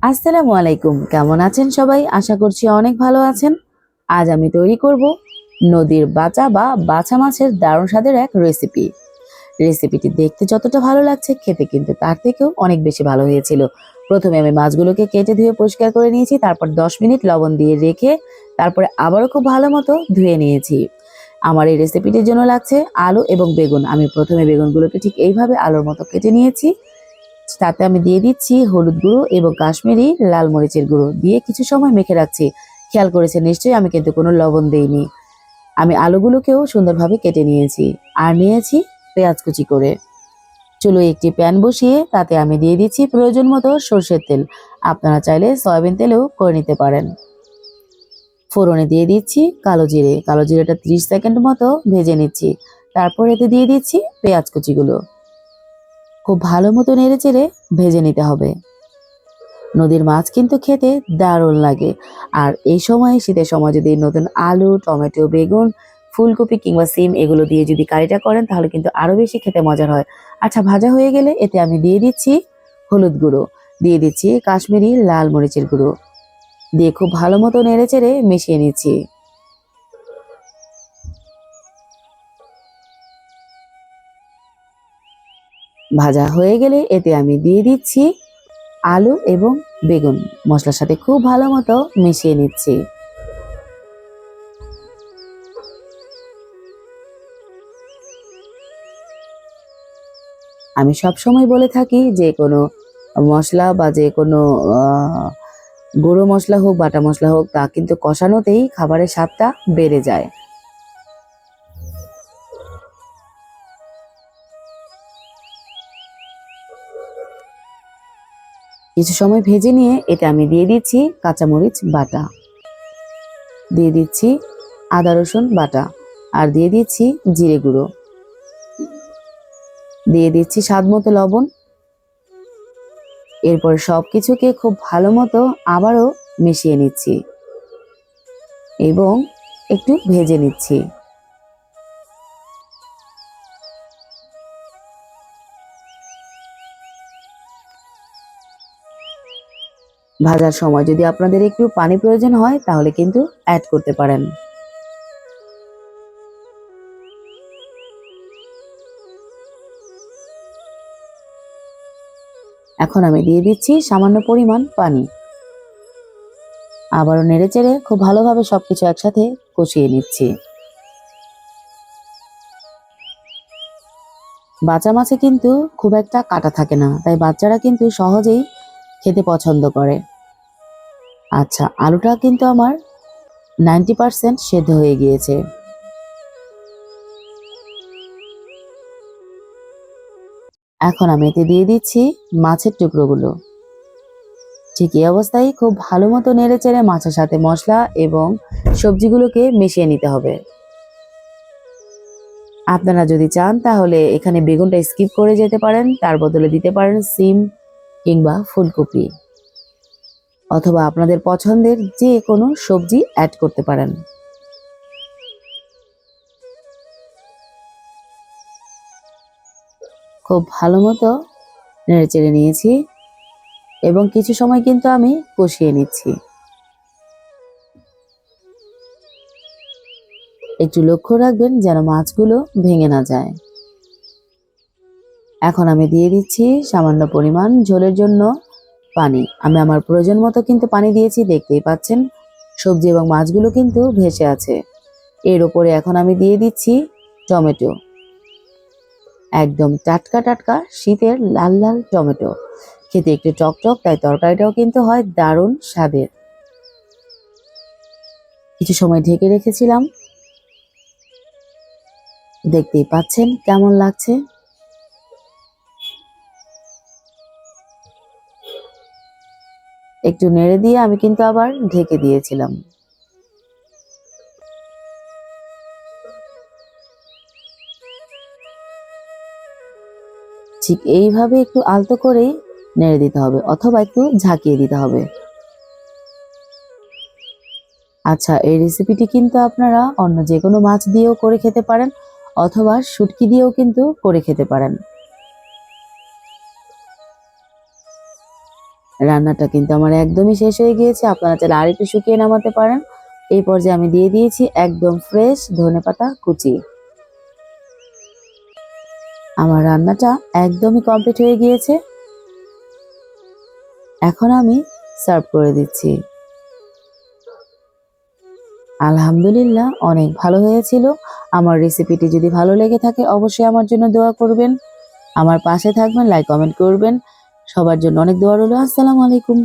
আসসালামু আলাইকুম, কেমন আছেন সবাই? আশা করছি অনেক ভালো আছেন। আজ আমি তৈরি করব নদীর বাচা বা বাছা মাছের দারুণ স্বাদের এক রেসিপি। রেসিপিটি দেখতে যতটা ভালো লাগছে, খেতে কিন্তু তার থেকেও অনেক বেশি ভালো হয়েছিল। প্রথমে আমি মাছগুলোকে কেটে ধুয়ে পরিষ্কার করে নিয়েছি, তারপর 10 মিনিট লবণ দিয়ে রেখে তারপরে আবারও খুব ভালো মতো ধুয়ে নিয়েছি। আমার এই রেসিপিটির জন্য লাগছে আলু এবং বেগুন। আমি প্রথমে বেগুনগুলোকে ঠিক এইভাবে আলুর মতো কেটে নিয়েছি। তাতে আমি দিয়ে দিচ্ছি হলুদ গুঁড়ো এবং কাশ্মীরি লাল মরিচের গুঁড়ো দিয়ে কিছু সময় মেখে রাখছি। খেয়াল করেছেন নিশ্চয়ই, আমি কিন্তু কোনো লবণ দেইনি। আমি আলুগুলোকেও সুন্দরভাবে কেটে নিয়েছি আর নিয়েছি পেঁয়াজ কুচি করে। চুলোয় একটি প্যান বসিয়ে তাতে আমি দিয়ে দিচ্ছি প্রয়োজন মতো সর্ষের তেল। আপনারা চাইলে সয়াবিন তেলেও করে নিতে পারেন। ফোড়নে দিয়ে দিচ্ছি কালো জিরে। কালো জিরেটা 30 সেকেন্ড মতো ভেজে নিচ্ছি। তারপর এতে দিয়ে দিচ্ছি পেঁয়াজ কুচিগুলো। খুব ভালো মতো নেড়ে চেড়ে ভেজে নিতে হবে। নদীর মাছ কিন্তু খেতে দারুণ লাগে। আর এই সময়, শীতের সময় যদি নতুন আলু, টমেটো, বেগুন, ফুলকপি কিংবা সিম এগুলো দিয়ে যদি কারিটা করেন তাহলে কিন্তু আরো বেশি খেতে মজার হয়। আচ্ছা, ভাজা হয়ে গেলে এতে আমি দিয়ে দিচ্ছি হলুদ গুঁড়ো, দিয়ে দিচ্ছি কাশ্মীরি লাল মরিচের গুঁড়ো, দিয়ে খুব ভালো মতো নেড়ে চেড়ে মিশিয়ে নিচ্ছি। ভাজা হয়ে গেলে এতে আমি দিয়ে দিচ্ছি আলু এবং বেগুন, মশলার সাথে খুব ভালো মতো মিশিয়ে নিচ্ছি। আমি সবসময় বলে থাকি যে কোনো মশলা বা যে কোনো গুঁড়ো মশলা হোক, বাটা মশলা হোক, তা কিন্তু কষানোতেই খাবারের স্বাদটা বেড়ে যায়। কিছু সময় ভেজে নিয়ে এতে আমি দিয়ে দিচ্ছি কাঁচামরিচ বাটা, দিয়ে দিচ্ছি আদা রসুন বাটা, আর দিয়ে দিচ্ছি জিরে গুঁড়ো, দিয়ে দিচ্ছি স্বাদ মতো লবণ। এরপর সবকিছুকে খুব ভালো মতো আবারও মিশিয়ে নিচ্ছি এবং একটু ভেজে নিচ্ছি। ভাজার সময় যদি আপনাদের একটু পানি প্রয়োজন হয় তাহলে কিন্তু অ্যাড করতে পারেন। এখন আমি দিয়ে দিচ্ছি সামান্য পরিমাণ পানি। আবারও নেড়েচেড়ে খুব ভালোভাবে সবকিছু একসাথে কষিয়ে নিচ্ছি। বাচ্চা মাছে কিন্তু খুব একটা কাটা থাকে না, তাই বাচ্চারা কিন্তু সহজেই খেতে পছন্দ করে। আচ্ছা, আলুটা কিন্তু আমার 90% সেদ্ধ হয়ে গিয়েছে। এখন আমি এতে দিয়ে দিচ্ছি মাছের টুকরোগুলো। ঠিক এই অবস্থায় খুব ভালো মতো নেড়েচেড়ে মাছের সাথে মশলা এবং সবজিগুলোকে মিশিয়ে নিতে হবে। আপনারা যদি চান তাহলে এখানে বেগুনটা স্কিপ করে যেতে পারেন, তার বদলে দিতে পারেন সিম কিংবা ফুলকপি, অথবা আপনাদের পছন্দের যে কোনো সবজি অ্যাড করতে পারেন। খুব ভালো মতো নেড়েচেড়ে নিয়েছি এবং কিছু সময় কিন্তু আমি কষিয়ে নিচ্ছি। একটু লক্ষ্য রাখবেন যেন মাছগুলো ভেঙে না যায়। এখন আমি দিয়ে দিচ্ছি সামান্য পরিমাণ ঝোলের জন্য পানি। আমি আমার প্রয়োজন মতো কিন্তু পানি দিয়েছি, দেখতেই পাচ্ছেন সবজি এবং মাছগুলো কিন্তু ভেসে আছে। এর উপরে এখন আমি দিয়ে দিচ্ছি টমেটো, একদম টাটকা টাটকা শীতের লাল লাল টমেটো। খেতে একটু টকটক, তাই তরকারিটাও কিন্তু হয় দারুণ স্বাদের। কিছু সময় ঢেকে রেখেছিলাম, দেখতেই পাচ্ছেন কেমন লাগছে। একটু নেড়ে দিয়ে আমি কিন্তু আবার ঢেকে দিয়েছিলাম। ঠিক এইভাবে একটু আলতো করেই নেড়ে দিতে হবে অথবা একটু ঝাঁকিয়ে দিতে হবে। আচ্ছা, এই রেসিপিটি কিন্তু আপনারা অন্য যে কোনো মাছ দিয়েও করে খেতে পারেন অথবা শুটকি দিয়েও কিন্তু করে খেতে পারেন। রান্নাটা কিন্তু আমার একদমই শেষ হয়ে গিয়েছে, আপনারা চাইলে আর একটু শুকিয়ে নামাতে পারেন। এই পর্যায়ে আমি দিয়ে দিয়েছি একদম ফ্রেশ ধনেপাতা কুচি। আমার রান্নাটা একদমই কমপ্লিট হয়ে গিয়েছে, এখন আমি সার্ভ করে দিচ্ছি। আলহামদুলিল্লাহ, অনেক ভালো হয়েছিল। আমার রেসিপিটি যদি ভালো লেগে থাকে অবশ্যই আমার জন্য দোয়া করবেন, আমার পাশে থাকবেন, লাইক কমেন্ট করবেন। সবার জন্য অনেক দোয়া রইল। আসসালামু আলাইকুম।